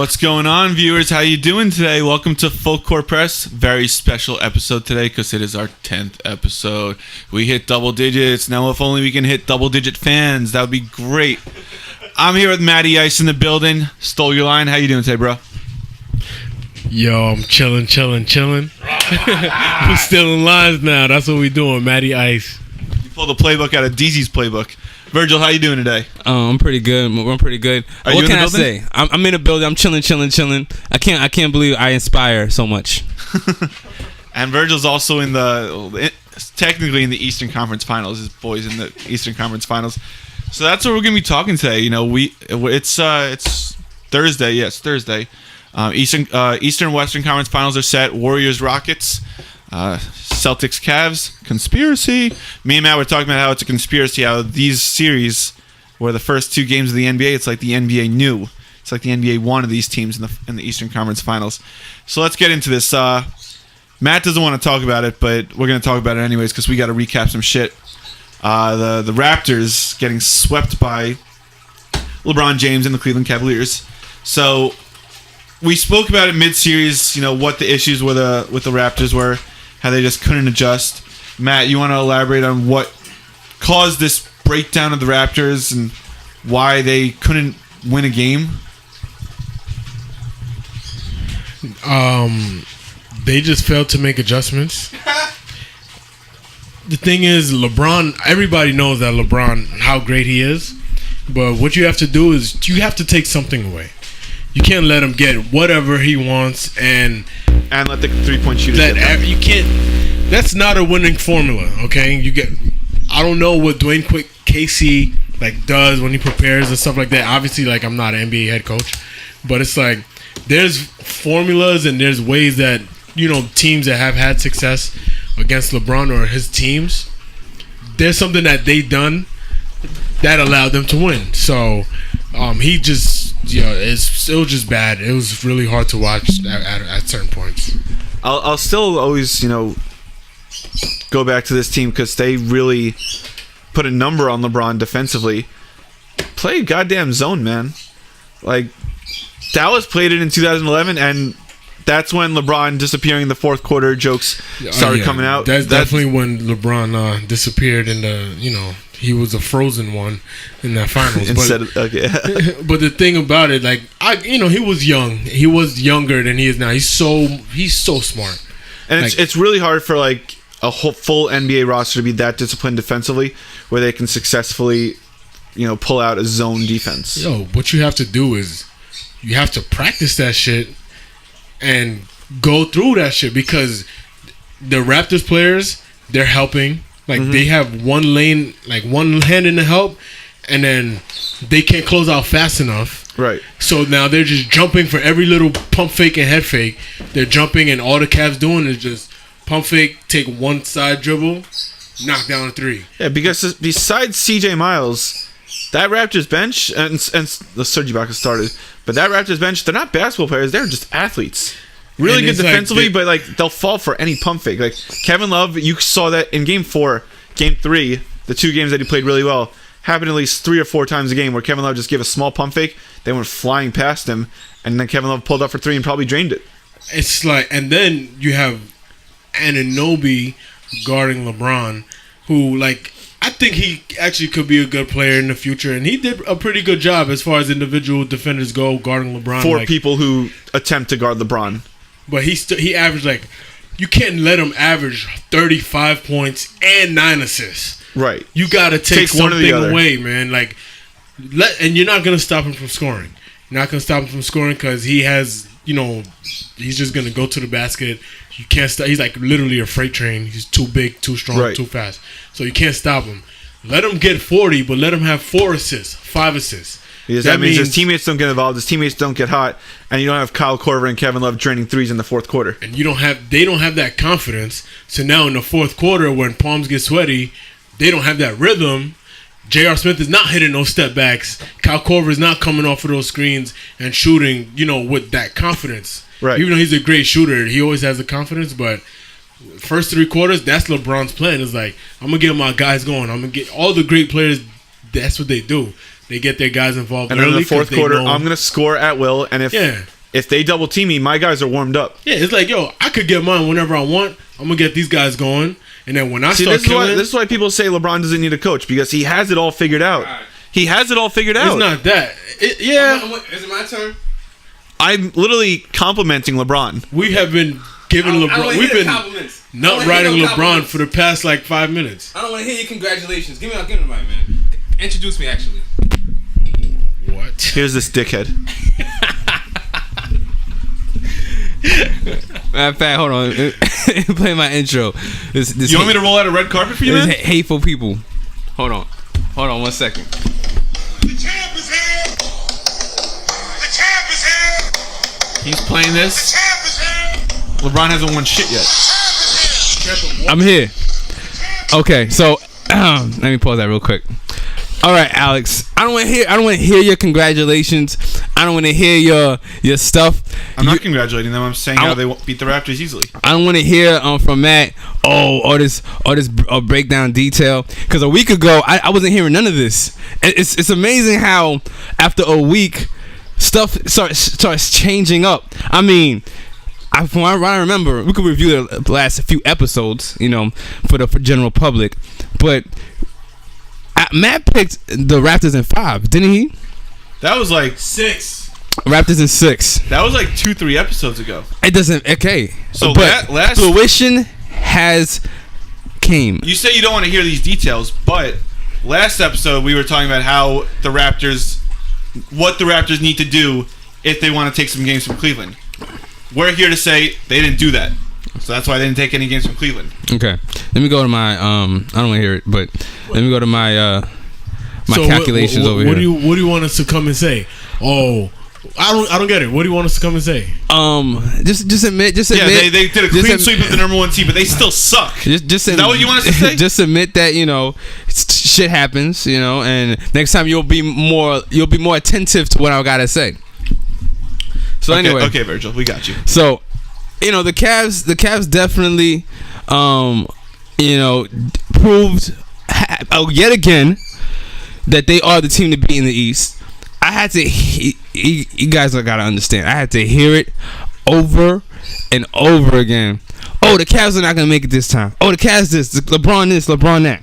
What's going on, viewers? How you doing today? Welcome to Full Court Press. Very special episode today because it is our 10th episode. We hit double digits. Now, if only we can hit double-digit fans, that would be great. I'm here with Matty Ice in the building. Stole your line. How you doing today, bro? Yo, I'm chilling. We're stealing lines now. That's what we doing, Matty Ice. You pulled the playbook out of DZ's playbook. Virgil, how you doing today? I'm pretty good. We're pretty good. Are What you can in I the building? say? I'm in the building. I'm chilling. I can't believe I inspire so much. And Virgil's also technically in the Eastern Conference Finals. His boys in the Eastern Conference Finals. So that's what we're gonna be talking today. You know, it's Thursday. Yes, Thursday. Eastern Western Conference Finals are set. Warriors, Rockets. Celtics, Cavs, conspiracy. Me and Matt were talking about how it's a conspiracy, how these series were the first two games of the NBA. It's like the NBA knew. It's like the NBA wanted these teams in the Eastern Conference Finals. So let's get into this. Matt doesn't want to talk about it, but we're going to talk about it anyways because we got to recap some shit. The Raptors getting swept by LeBron James and the Cleveland Cavaliers. So we spoke about it mid-series, you know, what the issues with the Raptors were, how they just couldn't adjust. Matt, you want to elaborate on what caused this breakdown of the Raptors and why they couldn't win a game? They just failed to make adjustments. The thing is, LeBron, everybody knows that LeBron, how great he is. But what you have to do is you have to take something away. You can't let him get whatever he wants and let the three-point shooters you can't. That's not a winning formula, okay? I don't know what Dwayne Casey does when he prepares and stuff like that. Obviously, I'm not an NBA head coach, but it's like there's formulas and there's ways that, you know, teams that have had success against LeBron or his teams, there's something that they done that allowed them to win. So he just, it was just bad. It was really hard to watch at certain points. I'll still always, go back to this team because they really put a number on LeBron defensively. Play goddamn zone, man. Dallas played it in 2011, and that's when LeBron disappearing in the fourth quarter jokes started coming out. That's definitely when LeBron disappeared in the, he was a frozen one in that finals. But the thing about it, he was young. He was younger than he is now. He's so smart. And it's really hard for a whole full NBA roster to be that disciplined defensively, where they can successfully, pull out a zone defense. What you have to do is you have to practice that shit and go through that shit because the Raptors players, they're helping. They have one lane, one hand in the help, and then they can't close out fast enough. Right. So now they're just jumping for every little pump fake and head fake. They're jumping, and all the Cavs doing is just pump fake, take one side dribble, knock down a three. Yeah, because besides CJ Miles, that Raptors bench, and the Serge Ibaka started, but that Raptors bench, they're not basketball players. They're just athletes. Really good defensively, but they'll fall for any pump fake. Kevin Love, you saw that in Game 4, Game 3, the two games that he played really well, happened at least 3 or 4 times a game where Kevin Love just gave a small pump fake, they went flying past him, and then Kevin Love pulled up for 3 and probably drained it. It's and then you have Anunoby guarding LeBron, who I think he actually could be a good player in the future, and he did a pretty good job as far as individual defenders go guarding LeBron. For people who attempt to guard LeBron. But he averaged you can't let him average 35 points and 9 assists. Right. You got to take something away, man. And you're not going to stop him from scoring. You're not going to stop him from scoring because he has, he's just going to go to the basket. You can't stop. He's literally a freight train. He's too big, too strong, too fast. So you can't stop him. Let him get 40, but let him have 4 assists, 5 assists. Because that means his teammates don't get involved, his teammates don't get hot, and you don't have Kyle Korver and Kevin Love draining threes in the fourth quarter. And they don't have that confidence. So now in the fourth quarter, when palms get sweaty, they don't have that rhythm. J.R. Smith is not hitting those step backs. Kyle Korver is not coming off of those screens and shooting, with that confidence. Right. Even though he's a great shooter, he always has the confidence, but first 3 quarters, that's LeBron's plan. It's I'm going to get my guys going. I'm going to get all the great players. That's what they do. They get their guys involved And early. then in the 'cause fourth they quarter, know- I'm gonna score at will, and if they double team me, my guys are warmed up. Yeah, it's like, yo, I could get mine whenever I want. I'm gonna get these guys going, and then when I start killing, this is why people say LeBron doesn't need a coach, because he has it all figured out. He has it all figured out. it's not that. Is it my turn? I'm literally complimenting LeBron. We have been giving LeBron. We've been compliments. nut riding LeBron for the past like 5 minutes. I don't want to hear your congratulations. Give me the mic, man. Introduce me, actually. What? Here's this dickhead. Matter of fact, hold on. Play my intro. This You want me to roll out a red carpet for you, this man? hateful people. Hold on 1 second. The champ is here. The champ is here. He's playing The this. champ is here. LeBron hasn't won shit yet. The champ is here. I'm here. Okay, so let me pause that real quick. All right, Alex. I don't want to hear your congratulations. I don't want to hear your stuff. I'm not congratulating them. I'm saying how they beat the Raptors easily. I don't want to hear from Matt. All this breakdown detail. Because a week ago, I wasn't hearing none of this. It's amazing how after a week, stuff starts changing up. I mean, from what I remember, we could review the last few episodes, for the general public, but Matt picked the Raptors in 5, didn't he? That was like 6. Raptors in 6. That was like 2-3 episodes ago. It doesn't. Okay. So but last fruition has came. You say you don't want to hear these details, but last episode we were talking about how what the Raptors need to do if they want to take some games from Cleveland. We're here to say they didn't do that. So that's why they didn't take any games from Cleveland. Okay. Let me go to my I don't want to hear it, but let me go to my calculations over what here. What do you want us to come and say? Oh, I don't get it. What do you want us to come and say? Just admit. Yeah, they did a clean sweep of the number 1 team, but they still suck. Is that what you want us to say? Just admit that shit happens, and next time you'll be more attentive to what I gotta say. So anyway, okay, Virgil, we got you. So, the Cavs definitely, proved yet again that they are the team to beat in the East. I had to, you guys gotta understand. I had to hear it over and over again. Oh, the Cavs are not gonna make it this time. Oh, the Cavs this, LeBron that.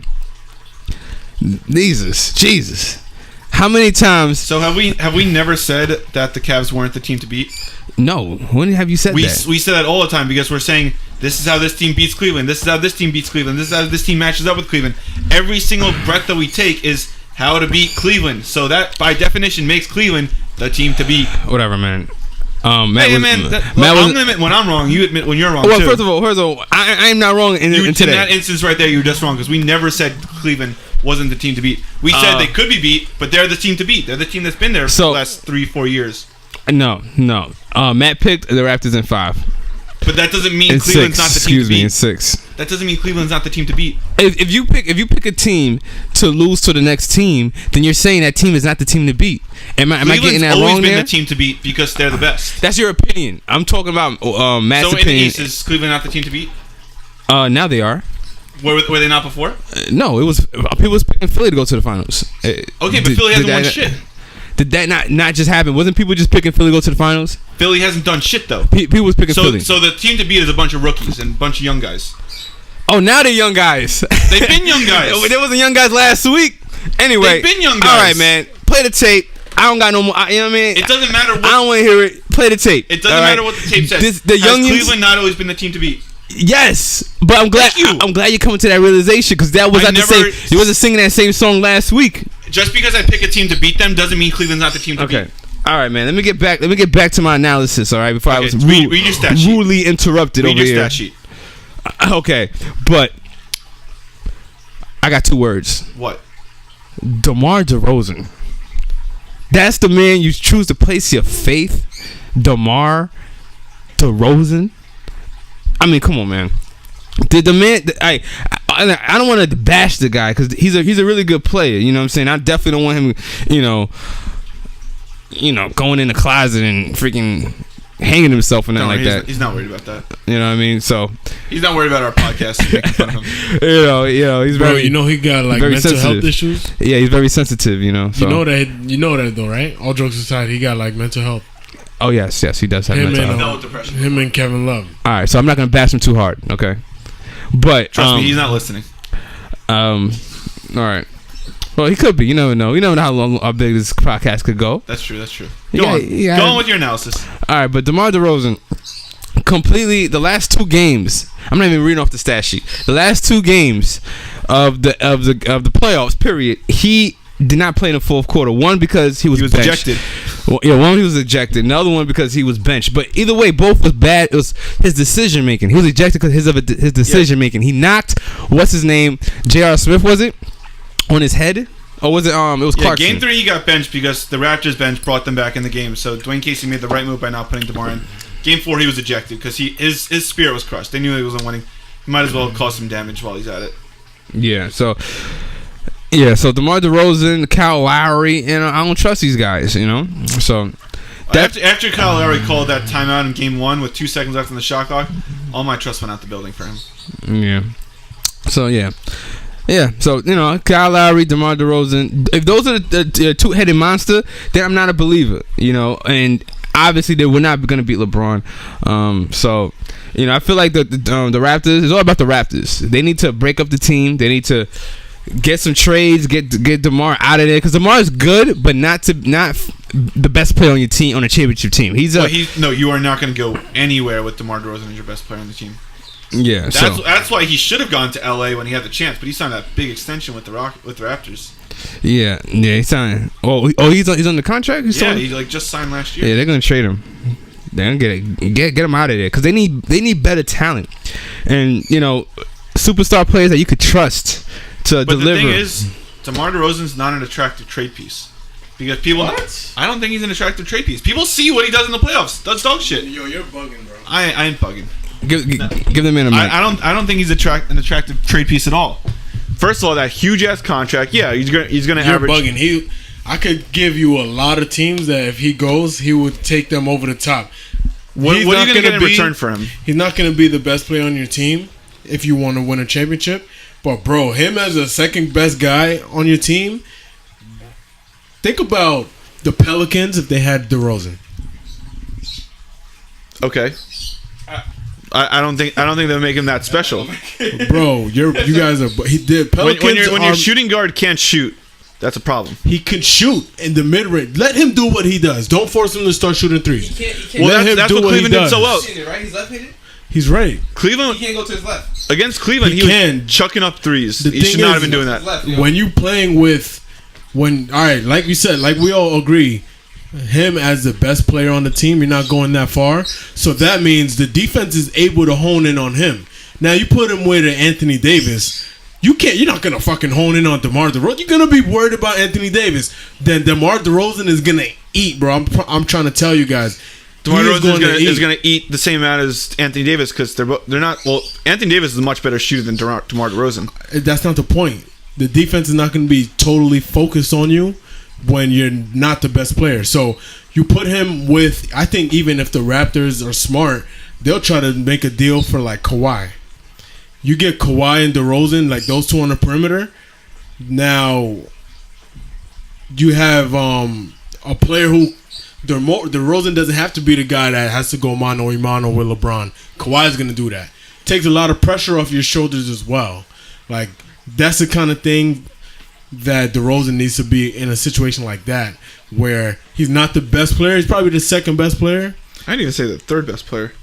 Jesus. How many times? So have we never said that the Cavs weren't the team to beat? No. When have you said that? We say that all the time because we're saying this is how this team beats Cleveland. This is how this team beats Cleveland. This is how this team matches up with Cleveland. Every single breath that we take is how to beat Cleveland. So that by definition makes Cleveland the team to beat. Whatever, man. I'm gonna admit when I'm wrong. You admit when you're wrong. Well, too. first of all, I am not wrong in today. In that instance right there, you're just wrong because we never said Cleveland wasn't the team to beat. We said they could be beat, but they're the team to beat. They're the team that's been there for the last 3-4 years. No. Matt picked the Raptors in 5. But that doesn't mean Cleveland's not the team to beat. In 6. That doesn't mean Cleveland's not the team to beat. If you pick a team to lose to the next team, then you're saying that team is not the team to beat. Am I getting that wrong there? Cleveland's always been the team to beat because they're the best. That's your opinion. I'm talking about Matt's opinion. So in the East, is Cleveland not the team to beat? Now they are. Were they not before? No, it was people was picking Philly to go to the finals. Okay, but Philly hasn't won shit. Did that not just happen? Wasn't people just picking Philly to go to the finals? Philly hasn't done shit though. People was picking Philly. So the team to beat is a bunch of rookies and a bunch of young guys. Oh, now they're young guys. They've been young guys. There wasn't young guys last week. Anyway, they've been young guys. All right, man. Play the tape. I don't got no more. You know what I mean? It doesn't matter. I don't want to hear it. Play the tape. It doesn't matter what the tape says. Has Cleveland not always been the team to beat? Yes, but I'm glad you're coming to that realization because that was not the same. You wasn't singing that same song last week. Just because I pick a team to beat them doesn't mean Cleveland's not the team to beat. All right, man. Let me get back to my analysis. All right, before I was rudely interrupted over here. Read your stat sheet. Okay, but I got 2 words. What? DeMar DeRozan. That's the man you choose to place your faith. DeMar DeRozan. I mean, come on, man. Did the man? I don't want to bash the guy because he's a really good player. You know what I'm saying? I definitely don't want him, going in the closet and freaking hanging himself or nothing like he's, that. He's not worried about that. You know what I mean? So He's not worried about our podcast making fun of him. you know, he's Bro, very. you know he got like very mental sensitive. health issues. Yeah, he's very sensitive. You know. So. You know that though, right? All jokes aside, he got like mental health. Oh yes, he does have Him mental and health. No depression. him and Kevin Love. All right, so I'm not gonna bash him too hard, okay? But Trust me, he's not listening. all right. Well, he could be. You never know. You never know how big this podcast could go. That's true. That's true. Yeah, Go on. yeah. Go on with your analysis. All right, but DeMar DeRozan completely the last 2 games. I'm not even reading off the stat sheet. The last 2 games of the playoffs. Period. He did not play in the fourth quarter. One because he was benched. ejected. Well, yeah, one he was ejected. Another one because he was benched. But either way, both was bad. It was his decision making. He was ejected because his decision making. He knocked what's his name, J.R. Smith, was it, on his head, or was it? It was Yeah, Clarkson. game 3 he got benched because the Raptors bench brought them back in the game. So Dwayne Casey made the right move by not putting DeMar in. Game 4 he was ejected because his spirit was crushed. They knew he wasn't winning. He might as well cause some damage while he's at it. Yeah. So DeMar DeRozan, Kyle Lowry, and I don't trust these guys. You know. So After Kyle Lowry called that timeout in game 1 with 2 seconds left on the shot clock, all my trust went out the building for him. yeah. So yeah. Yeah, so Kyle Lowry, DeMar DeRozan. If those are the two-headed monster, then I'm not a believer. And obviously they were not going to beat LeBron. So I feel like the Raptors. It's all about the Raptors. They need to break up the team. They need to get some trades. Get DeMar out of there because DeMar is good, but not the best player on your team on a championship team. You are not going to go anywhere with DeMar DeRozan as your best player on the team. Yeah, that's why he should have gone to LA when he had the chance, but he signed that big extension with the Raptors. Yeah, he signed. He's on the contract. He just signed last year. Yeah, they're gonna trade him. They're gonna get him out of there because they need better talent and superstar players that you could trust to deliver. But the thing is, DeMar DeRozan's not an attractive trade piece because people. What? I don't think he's an attractive trade piece. People see what he does in the playoffs. That's dog shit. Yo, you're bugging, bro. I ain't bugging. Give the man a mic. I don't think he's an attractive trade piece at all. First of all, that huge ass contract. Yeah, he's gonna You're average. bugging. I could give you a lot of teams that if he goes, he would take them over the top. What are you gonna get in return for him? He's not gonna be the best player on your team if you want to win a championship. But bro, him as a second best guy on your team. Think about the Pelicans if they had DeRozan. Okay. I don't think they'll make him that special. Bro, you guys are. He did. Pelicans When your shooting guard can't shoot, that's a problem. He can shoot in the mid range. Let him do what he does. Don't force him to start shooting threes. He can't. Well, that's what Cleveland did so well. Right? He's left-handed. He's right. Cleveland He can't go to his left. against Cleveland, He he can. was chucking up threes. The He should thing not is- have been doing that. When you playing with, all right, like we said, like we all agree, him as the best player on the team, you're not going that far. So that means the defense is able to hone in on him. Now you put him with Anthony Davis. You're not gonna fucking hone in on DeMar DeRozan. You're gonna be worried about Anthony Davis. Then DeMar DeRozan is gonna eat, bro. I'm trying to tell you guys. DeMar He is DeRozan is going to eat the same amount as Anthony Davis because they're not. Well, Anthony Davis is a much better shooter than DeMar DeRozan. That's not the point. The defense is not going to be totally focused on you when you're not the best player. So you put him with. I think even if the Raptors are smart, they'll try to make a deal for like Kawhi. You get Kawhi and DeRozan, like those two on the perimeter. Now you have a player who. DeRozan doesn't have to be the guy that has to go mano a mano with LeBron. Kawhi's going to do that. Takes a lot of pressure off your shoulders as well. Like, that's the kind of thing that DeRozan needs to be in a situation like that, where he's not the best player. He's probably the second best player. I didn't even say the third best player.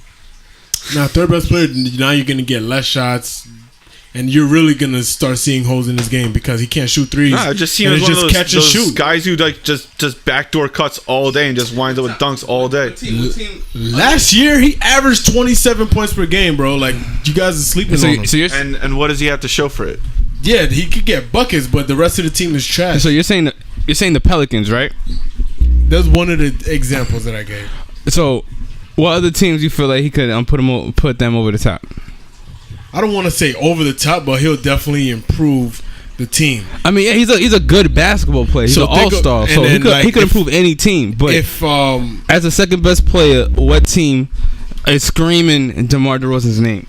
Now, third best player, now you're going to get less shots, and you're really going to start seeing holes in his game because he can't shoot threes. Nah, I just see him and as it's one of just those guys who like just backdoor cuts all day and just winds up with dunks all day. Last year, he averaged 27 points per game, bro. Like, you guys are sleeping on him. So you're And what does he have to show for it? Yeah, he could get buckets, but the rest of the team is trash. so you're saying the Pelicans, right? That's one of the examples that I gave. So what other teams you feel like he could put them over the top? I don't want to say over the top, but he'll definitely improve the team. I mean, yeah, he's a good basketball player. He's So an think of- all-star, and so then, like, he could if- improve any team. But If as a second best player, what team is screaming DeMar DeRozan's name?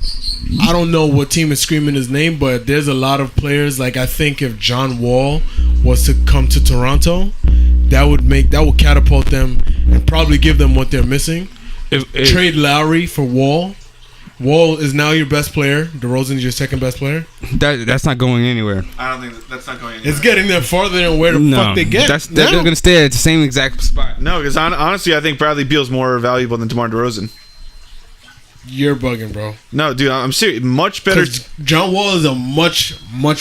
I don't know what team is screaming his name, but there's a lot of players. Like I think if John Wall was to come to Toronto, that would catapult them and probably give them what they're missing. If Trade Lowry for Wall. Wall is now your best player. DeRozan is your second best player. that's not going anywhere. I don't think that's not going anywhere. It's getting them farther than where the fuck they get. They're now. gonna stay at the same exact spot. No, because honestly, I think Bradley Beal's more valuable than DeMar DeRozan. You're bugging, bro. No, dude, I'm serious. Much better. 'Cause John Wall is a much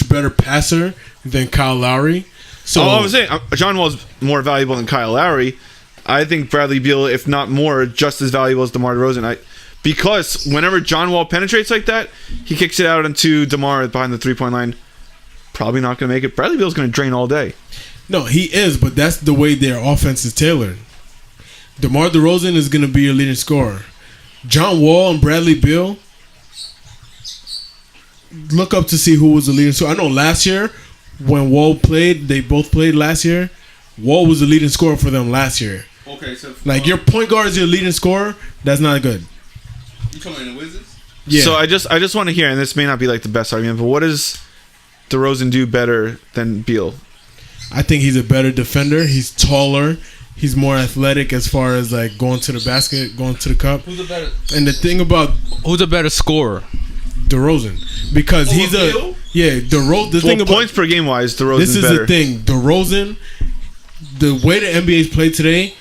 better passer than Kyle Lowry. So Oh, I was saying, John Wall's more valuable than Kyle Lowry. I think Bradley Beal, if not more, just as valuable as DeMar DeRozan. Because whenever John Wall penetrates like that, he kicks it out into DeMar behind the three-point line. Probably not going to make it. Bradley Beal's going to drain all day. no, he is, but that's the way their offense is tailored. DeMar DeRozan is going to be your leading scorer. John Wall and Bradley Beal. Look up to see who was the leading scorer. I know last year when Wall played, they both played last year. Wall was the leading scorer for them last year. Okay, so Like your point guard is your leading scorer. That's not good. You talking the Wizards? Yeah. So I just want to hear, and this may not be like the best argument, but what does DeRozan do better than Beal? I think he's a better defender. He's taller. He's more athletic as far as like going to the basket, going to the cup. Who's a better Who's a better scorer? DeRozan, because he's Beal? The thing about points per game wise, DeRozan's this is better. the thing. DeRozan, the way the NBA's played today,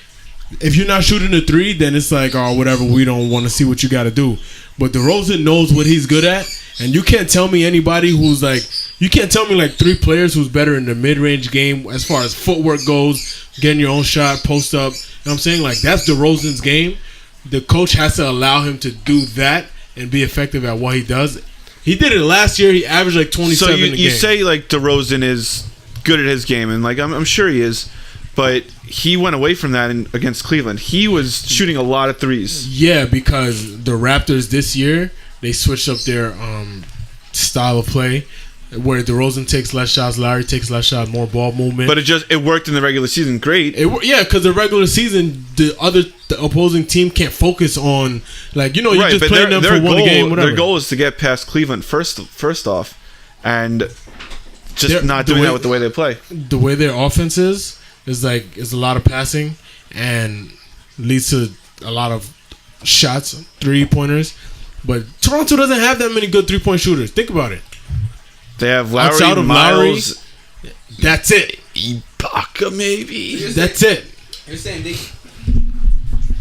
if you're not shooting the three, then it's like, oh, whatever. We don't want to see what you got to do. But DeRozan knows what he's good at, and you can't tell me anybody who's like, you can't tell me like three players who's better in the mid-range game as far as footwork goes, getting your own shot, post up. You know what I'm saying? Like that's DeRozan's game. The coach has to allow him to do that and be effective at what he does. He did it last year. He averaged like 27 So a game. you say like DeRozan is good at his game, and like I'm sure he is, but he went away from that against Cleveland. He was shooting a lot of threes. Yeah, because the Raptors this year, they switched up their style of play, where DeRozan takes less shots, Larry takes less shots, more ball movement. But it worked in the regular season great. Because the regular season, the opposing team can't focus on like you Right, just but playing them for one game, whatever. Their goal is to get past Cleveland first off, and just They're- not the doing way- that with the way they play. The way their offense is like it's a lot of passing and leads to a lot of shots, 3-pointers. But Toronto doesn't have that many good 3-point shooters. Think about it. They have Lowry, Outside of Miles, That's it. Ibaka maybe. That's it.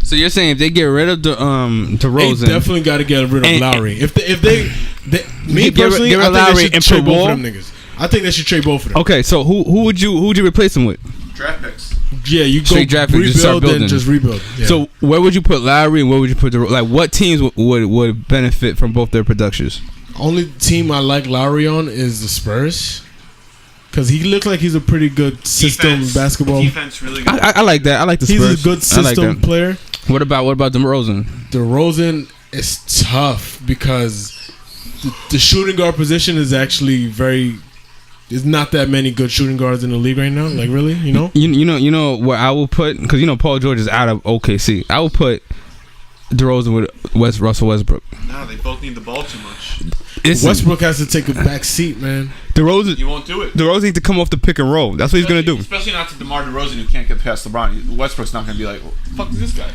So you're saying if they get rid of They DeRozan, definitely got to get rid of And- Lowry. If they me Get rid- personally, get rid I of think Lowry they should and trade put both Wall? of them niggas. I think they should trade both of them. okay, so who would you replace him with? Draft picks. Yeah, you go Straight draft pick, just start rebuild, then building. just rebuild. Yeah. So where would you put Lowry and where would you put like what teams would benefit from both their productions? only team I like Lowry on is the Spurs. Because he looks like he's a pretty good system basketball. Defense really good. I like that. I like the He's Spurs. a good I like system that. player. What about DeRozan? DeRozan is tough because the shooting guard position is actually very. There's not that many good shooting guards in the league right now. Like really, you know. You know where I will put, because Paul George is out of OKC. I will put DeRozan with Russell Westbrook. No, they both need the ball too much. Westbrook has to take a back seat, man. DeRozan won't do it. DeRozan needs to come off the pick and roll. That's what he's gonna do. Especially not to DeMar DeRozan, who can't get past LeBron. Westbrook's not gonna be like, well, fuck is this guy?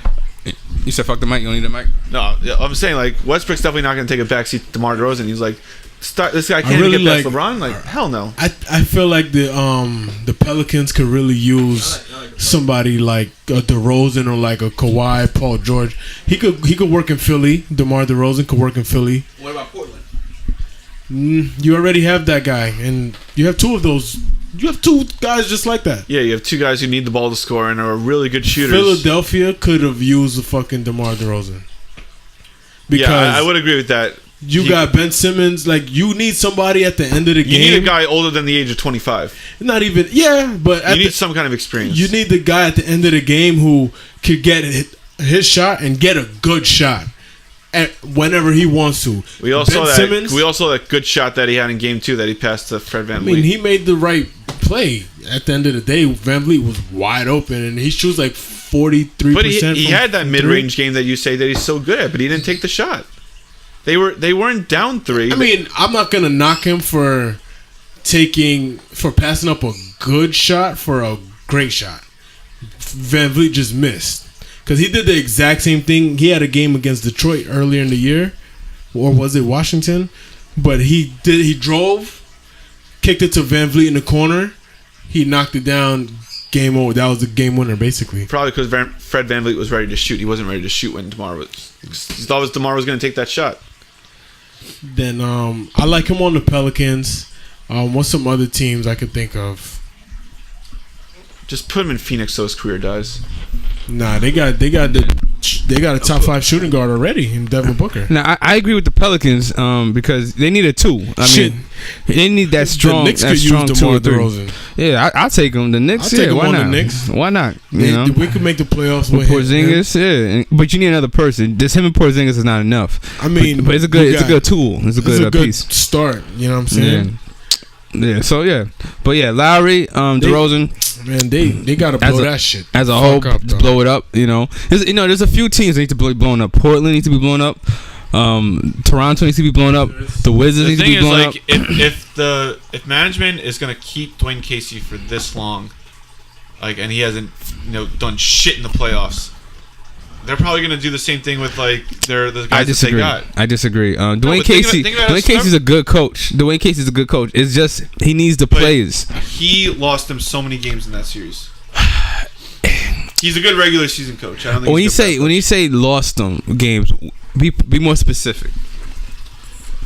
You said fuck the mic. You don't need the mic. No, I'm saying like Westbrook's definitely not gonna take a backseat to DeMar DeRozan. He's like, this guy can't really even get past like- LeBron. Like hell no. I feel like the Pelicans could really use somebody like a DeRozan or like a Kawhi, Paul George. He could work in Philly. DeMar DeRozan could work in Philly. What about Portland? You already have that guy, and you have two of those. You have two guys just like that. Yeah, you have two guys who need the ball to score and are really good shooters. Philadelphia could have used a fucking DeMar DeRozan. Because Yeah, I would agree with that. you got Ben Simmons. Like you need somebody at the end of the You game. need a guy older than the age of 25. Not even but You need some kind of experience. you need the guy at the end of the game who could get his shot and get a good shot. whenever he wants to. We also Ben Simmons, that good shot that he had in game 2 that he passed to Fred VanVleet. I mean, he made the right play. At the end of the day, VanVleet was wide open, and he shoots like 43%. But he had that mid-range game that you say that he's so good at, but he didn't take the shot. They weren't down 3. I mean, I'm not gonna knock him for passing up a good shot for a great shot. VanVleet just missed because he did the exact same thing. He had a game against Detroit earlier in the year, or was it Washington? But he drove, kicked it to VanVleet in the corner. He knocked it down. Game over. That was the game winner, basically. Probably because Fred VanVleet was ready to shoot. He wasn't ready to shoot when DeMar was. He thought DeMar was going to take that shot. Then I like him on the Pelicans. What's some other teams I could think of? Just put him in Phoenix so his career dies. Nah, they got a top 5 shooting guard already in Devin Booker. Now I agree with the Pelicans because they need a 2. I mean, they need that strong. The Knicks that could strong use 2 or DeMar 3. DeRozan. Yeah, I'll take them. The Knicks. I'll take yeah, him why on not? the Knicks. Why not? You know, we could make the playoffs with Porzingis. Yeah, but you need another person. Just him and Porzingis is not enough. I mean, but it's a good tool. It's a good piece. Start. You know what I'm saying? Yeah. So yeah, but yeah, Lowry, DeRozan. Man, they gotta blow that shit as a whole. Just blow it up. There's a few teams that need to be blown up. Portland needs to be blown up. Toronto needs to be blown up. The Wizards need to be blown up. If management is gonna keep Dwayne Casey for this long, and he hasn't done shit in the playoffs, they're probably gonna do the same thing with the guys that they got. I disagree. Dwayne Casey. Dwayne Casey's a good coach. Dwayne Casey's a good coach. It's just he needs the players. He lost them so many games in that series. He's a good regular season coach. I don't think when you say lost them games, be more specific.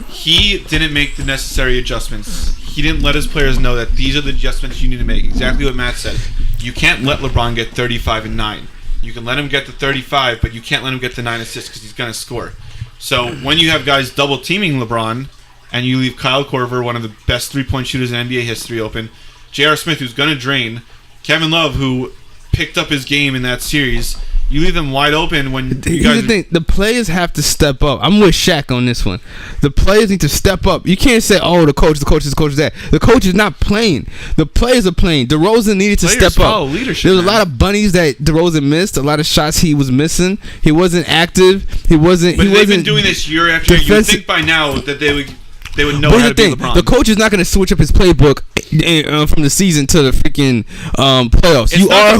He didn't make the necessary adjustments. He didn't let his players know that these are the adjustments you need to make. Exactly what Matt said. You can't let LeBron get 35 and 9. You can let him get to 35, but you can't let him get to 9 assists because he's going to score. So when you have guys double teaming LeBron, and you leave Kyle Korver, one of the best 3-point shooters in NBA history, open, J.R. Smith, who's going to drain, Kevin Love, who picked up his game in that series. You leave them wide open when you guys... Here's the thing. The players have to step up. I'm with Shaq on this one. The players need to step up. You can't say, oh, the coach is that. The coach is not playing. The players are playing. DeRozan needed to step up. Leadership, there was a lot of bunnies that DeRozan missed. A lot of shots he was missing. He wasn't active. He wasn't... But they've been doing this year after year. You would think by now that they would know how to be LeBron. The coach is not going to switch up his playbook from the season to the freaking playoffs. You are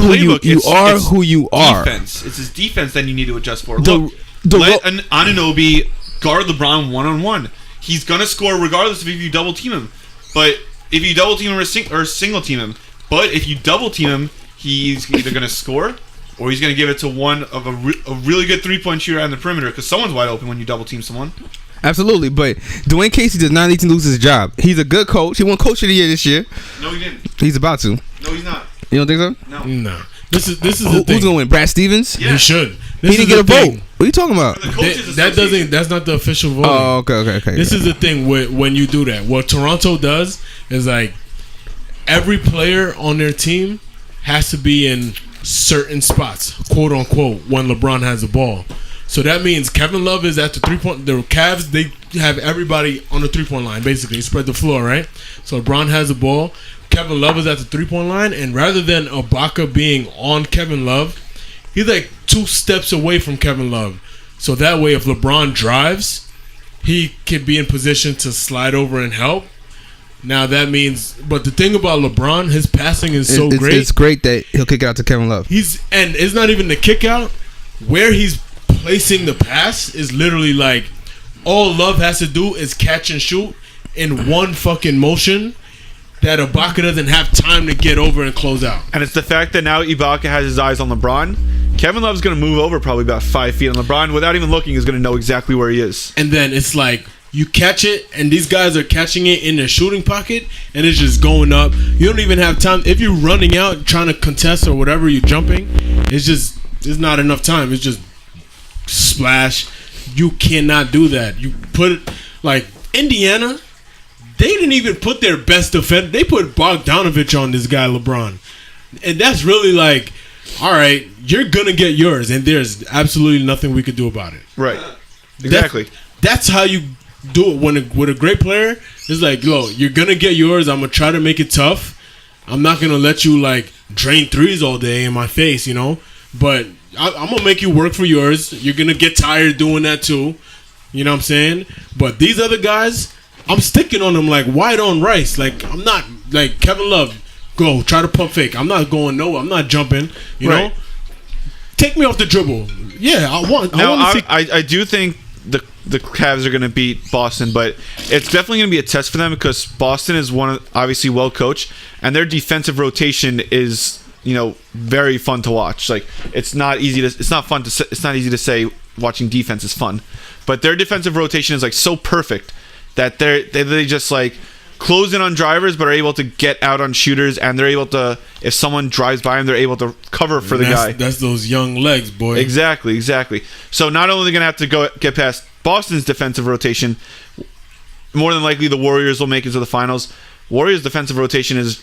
who you are. Defense. It's his defense that you need to adjust for. Let an Anunoby guard LeBron one-on-one. He's going to score regardless of if you double team him. But if you double team him or single team him. But if you double team him, he's either going to score or he's going to give it to one of a really good 3-point shooter on the perimeter because someone's wide open when you double team someone. Absolutely, but Dwayne Casey does not need to lose his job. He's a good coach. He won Coach of the Year this year. No, he didn't. He's about to. No, he's not. You don't think so? No. This is the thing. Who's gonna win? Brad Stevens? Yeah. He should. He didn't get a vote. What are you talking about? That's not the official vote. Oh, okay. This is the thing when you do that. What Toronto does is every player on their team has to be in certain spots, quote unquote, when LeBron has the ball. So that means Kevin Love is at the 3-point. The Cavs, they have everybody on the 3-point line, basically. Spread the floor, right? So LeBron has the ball. Kevin Love is at the 3-point line. And rather than Ibaka being on Kevin Love, he's 2 steps away from Kevin Love. So that way, if LeBron drives, he can be in position to slide over and help. Now that means, but the thing about LeBron, his passing is so great. It's great that he'll kick it out to Kevin Love. And it's not even the kick out. Where he's placing the pass is literally all Love has to do is catch and shoot in one fucking motion that Ibaka doesn't have time to get over and close out. And it's the fact that now Ibaka has his eyes on LeBron. Kevin Love's going to move over probably about 5 feet, and LeBron, without even looking, is going to know exactly where he is. And then it's you catch it, and these guys are catching it in their shooting pocket, and it's just going up. You don't even have time. If you're running out, trying to contest or whatever, you're jumping, it's not enough time. It's just splash. You cannot do that. You put it Indiana, they didn't even put their best defender. They put Bogdanovich on this guy LeBron, and that's really all right, you're gonna get yours, and there's absolutely nothing we could do about it. Right. Exactly. That's how you do it with a great player. It's like, yo, you're gonna get yours. I'm gonna try to make it tough. I'm not gonna let you like drain threes all day in my face, you know. But I'm gonna make you work for yours. You're gonna get tired doing that too. You know what I'm saying? But these other guys, I'm sticking on them like white on rice. Like I'm not like Kevin Love. Go try to pump fake. I'm not going nowhere. I'm not jumping. You know, take me off the dribble. Yeah, I want to see. I do think the Cavs are going to beat Boston, but it's definitely going to be a test for them because Boston is obviously well coached, and their defensive rotation is very fun to watch. Like it's not easy to say watching defense is fun, but their defensive rotation is like so perfect that they just like close in on drivers, but are able to get out on shooters, and they're able to, if someone drives by them, they're able to cover for the guy. That's those young legs, boy. Exactly. So not only are they going to have to get past Boston's defensive rotation, more than likely the Warriors will make it to the finals. Warriors' defensive rotation is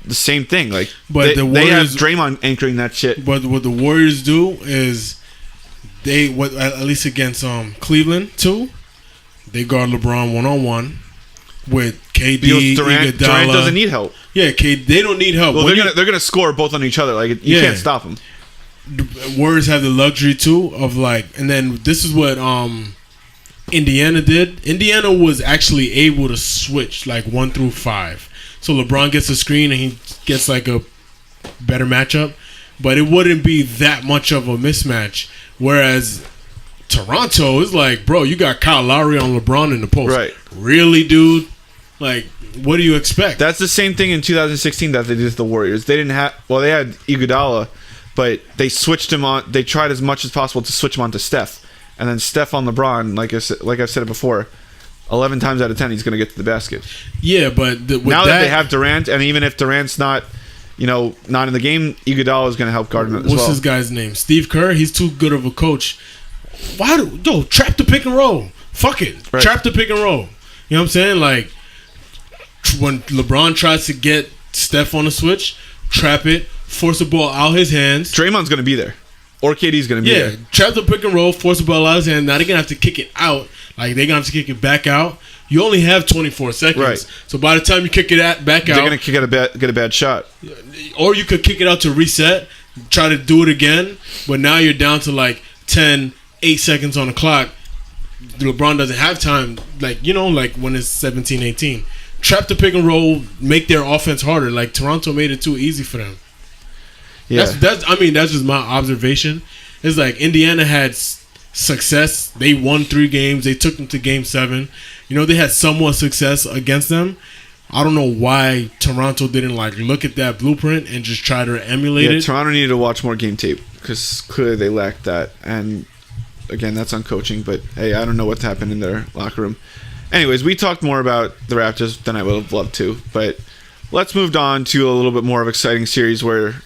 the same thing. Like, but they have Draymond anchoring that shit. But what the Warriors do is at least against Cleveland too, they guard LeBron 1-on-1 with KD. Durant doesn't need help. Yeah, they don't need help. Well, they're gonna score both on each other. Like you can't stop them. The Warriors have the luxury too of like, and then this is what Indiana did. Indiana was actually able to switch like 1 through 5. So LeBron gets a screen and he gets like a better matchup, but it wouldn't be that much of a mismatch. Whereas Toronto is like, bro, you got Kyle Lowry on LeBron in the post. Right. Really, dude? Like, what do you expect? That's the same thing in 2016 that they did to the Warriors. They didn't have, they had Iguodala, but they switched him on. They tried as much as possible to switch him on to Steph, and then Steph on LeBron. Like I've said it before, 11 times out of 10 he's going to get to the basket. Yeah, but now that they have Durant, and even if Durant's not in the game, Iguodala is going to help guard him as well. What's this guy's name? Steve Kerr. He's too good of a coach. Trap the pick and roll. Fuck it. Right. Trap the pick and roll. You know what I'm saying? Like, when LeBron tries to get Steph on the switch, trap it, force the ball out his hands. Draymond's going to be there. Or KD's going to be there. Yeah, trap the pick and roll, force the ball out his hands. Now they're going to have to kick it out. Like, they're going to have to kick it back out. You only have 24 seconds. Right. So by the time you kick it back out... They're going to get a bad shot. Or you could kick it out to reset, try to do it again, but now you're down to like 10, 8 seconds on the clock. LeBron doesn't have time, like when it's 17-18. Trap the pick and roll, make their offense harder. Like Toronto made it too easy for them. Yeah, that's just my observation. It's like Indiana had success. They won 3 games. They took them to Game 7. They had somewhat success against them. I don't know why Toronto didn't like look at that blueprint and just try to emulate it. Toronto needed to watch more game tape because clearly they lacked that. And again, that's on coaching. But hey, I don't know what's happened in their locker room. Anyways, we talked more about the Raptors than I would have loved to, but let's move on to a little bit more of an exciting series where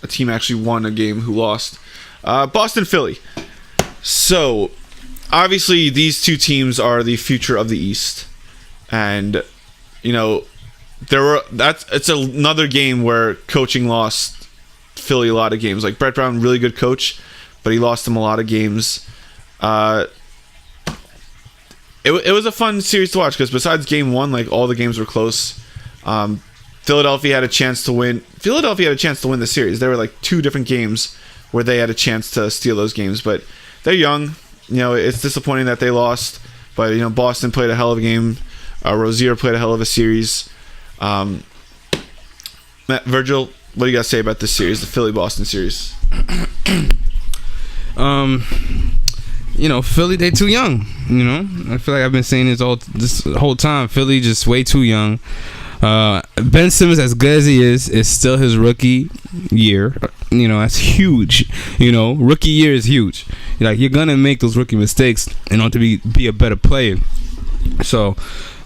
a team actually won a game who lost. Boston-Philly. So, obviously, these two teams are the future of the East, and it's another game where coaching lost Philly a lot of games. Like Brett Brown, really good coach, but he lost them a lot of games. It was a fun series to watch because besides game 1, like all the games were close. Philadelphia had a chance to win. Philadelphia had a chance to win the series. There were like 2 different games where they had a chance to steal those games, but they're young. It's disappointing that they lost, but Boston played a hell of a game. Rozier played a hell of a series. Virgil, what do you got to say about this series, the Philly-Boston series? Philly, they too young. I feel like I've been saying this whole time. Philly just way too young. Ben Simmons, as good as he is still his rookie year. That's huge. Rookie year is huge. Like, you're gonna make those rookie mistakes in order to be a better player. So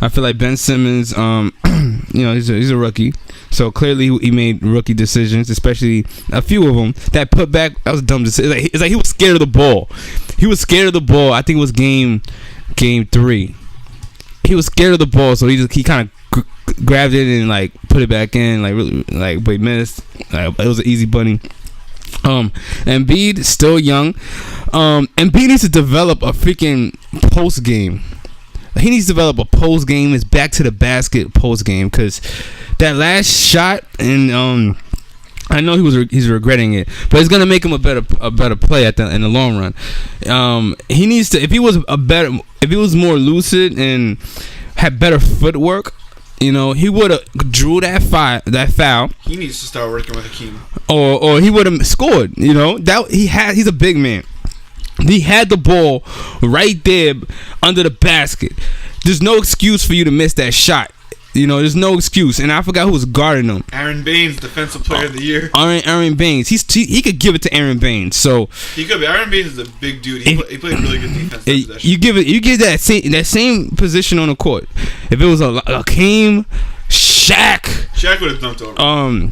I feel like Ben Simmons, he's a rookie. So clearly he made rookie decisions, especially a few of them. That putback, that was a dumb decision. It's like he was scared of the ball. I think it was game 3. He was scared of the ball, so he kind of grabbed it and like put it back in, like really, like but he missed. It was an easy bunny. Embiid is still young. Embiid needs to develop a freaking post game. He needs to develop a post game. It's back to the basket post game, because that last shot, and I know he's regretting it, but it's gonna make him a better play in the long run. He needs to, if he was more lucid and had better footwork, you know, he would have drew that foul. He needs to start working with Hakeem. Or he would have scored. You know, he's a big man. He had the ball right there under the basket. There's no excuse for you to miss that shot. You know, there's no excuse. And I forgot who was guarding him. Aaron Baines, Defensive Player of the Year. Aaron Baines. He could give it to Aaron Baines. So he could be. Aaron Baines is a big dude. He played really good defense. You give that same position on the court. If it was a Hakeem, Shaq would have dunked over.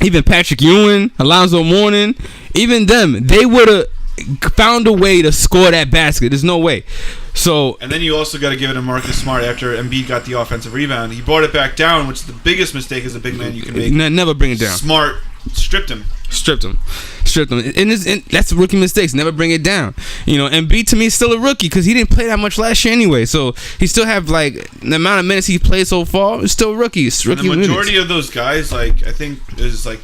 Even Patrick Ewing, Alonzo Mourning, even them, they would have found a way to score that basket. There's no way. So, and then you also got to give it to Marcus Smart after Embiid got the offensive rebound. He brought it back down, which is the biggest mistake as a big man you can make. Never bring it down. Smart stripped him. And that's rookie mistakes. Never bring it down. You know, Embiid to me is still a rookie because he didn't play that much last year anyway. So he still have like the amount of minutes he played so far. It's still rookies. And the majority of those guys, like I think, is like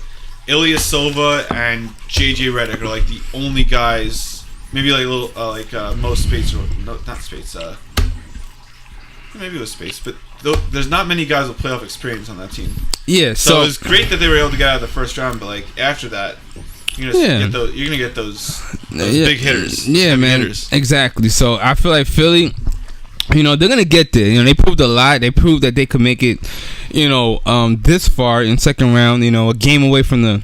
Ilya Silva and JJ Redick are like the only guys. Maybe like a little Mo Spates, or no, not Spates. Maybe it was Spates, but there's not many guys with playoff experience on that team. Yeah, so it's great that they were able to get out of the first round, but like after that, you're gonna get those big hitters. Yeah, man, hitters. Exactly. So I feel like Philly, you know, they're gonna get there. You know, they proved a lot. They proved that they could make it, you know, this far in second round. You know, a game away from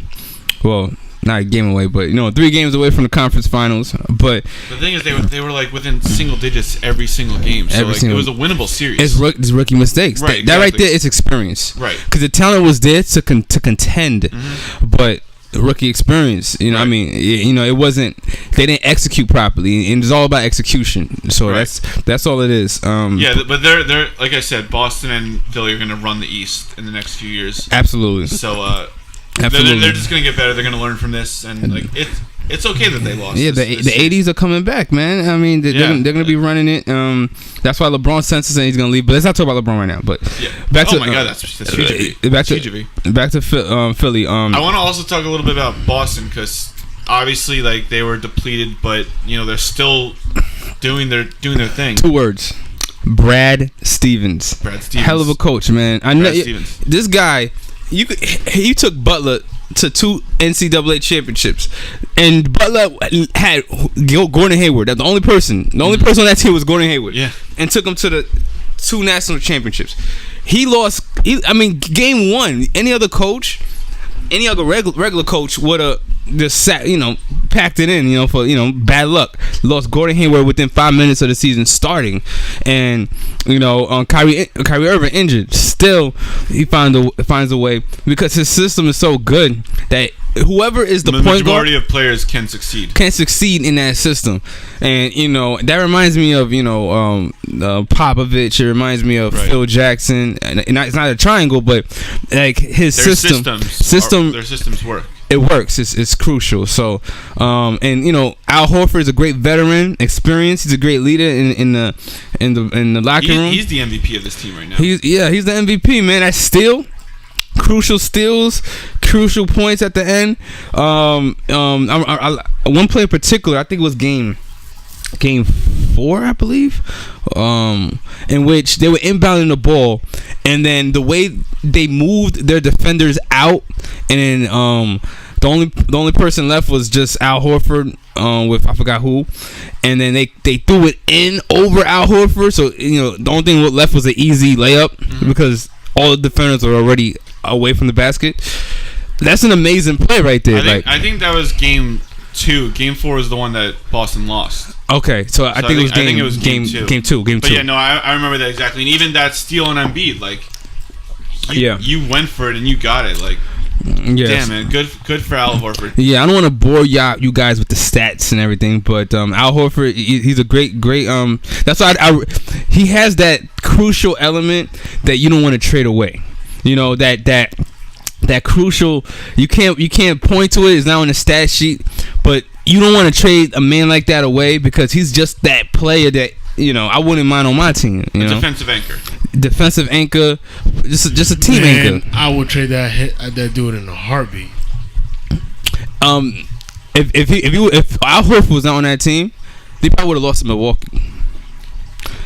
not a game away, but you know, 3 games away from the conference finals. But the thing is, they were like within single digits every single game, so it was a winnable series. It's rookie mistakes. Right, that right there is experience. Right, because the talent was there to contend, but rookie experience. You know, right. I mean, you know, it wasn't. They didn't execute properly, and it's all about execution. So right. that's all it is. Yeah, but they're like I said, Boston and Philly are going to run the East in the next few years. Absolutely. So. Absolutely. They're just gonna get better. They're gonna learn from this, and like it's okay that they lost. Yeah, the 80s are coming back, man. I mean, they're gonna be running it. That's why LeBron senses and he's gonna leave. But let's not talk about LeBron right now. But back to that's huge. Back to Philly. I want to also talk a little bit about Boston because obviously, like they were depleted, but you know they're still doing their thing. 2 words. Brad Stevens. Hell of a coach, man. I know this guy. He took Butler to 2 NCAA championships, and Butler had Gordon Hayward. That's the only person. The only person on that team was Gordon Hayward. Yeah, and took him to the 2 national championships. He lost. Game 1. Any other coach, any other regular coach would have just sat, you know, packed it in, you know, for, you know, bad luck. Lost Gordon Hayward within 5 minutes of the season starting, and you know, Kyrie Irving injured. Still, he finds a way because his system is so good that whoever is the point guard, majority of players can succeed in that system. And you know, that reminds me of, you know, Popovich. It reminds me of Phil Jackson, and it's not a triangle, but like his their systems work. It works. It's crucial. So, and you know, Al Horford is a great veteran, experience. He's a great leader in the locker room. He's the MVP of this team right now. He's the MVP, man. That steal, crucial steals, crucial points at the end. One play in particular, I think it was game 4, I believe, in which they were inbounding the ball, and then the way they moved their defenders out, and then the only person left was just Al Horford with I forgot who, and then they threw it in over Al Horford, so you know the only thing left was an easy layup because all the defenders were already away from the basket. That's an amazing play right there. I think that was game 2. Game 4 is the one that Boston lost. Okay, so I think it was game 2. But yeah, no, I remember that exactly. And even that steal on Embiid, like, you went for it and you got it. Like, damn, man, good for Al Horford. Yeah, I don't want to bore you guys with the stats and everything, but Al Horford, he's a great. That's why he has that crucial element that you don't want to trade away. You know, that that crucial. You can't point to it. It's not on the stat sheet, but you don't want to trade a man like that away because he's just that player that I wouldn't mind on my team. Defensive anchor, just a team anchor. I would trade that dude in a heartbeat. If Al Horford was not on that team, they probably would have lost to Milwaukee.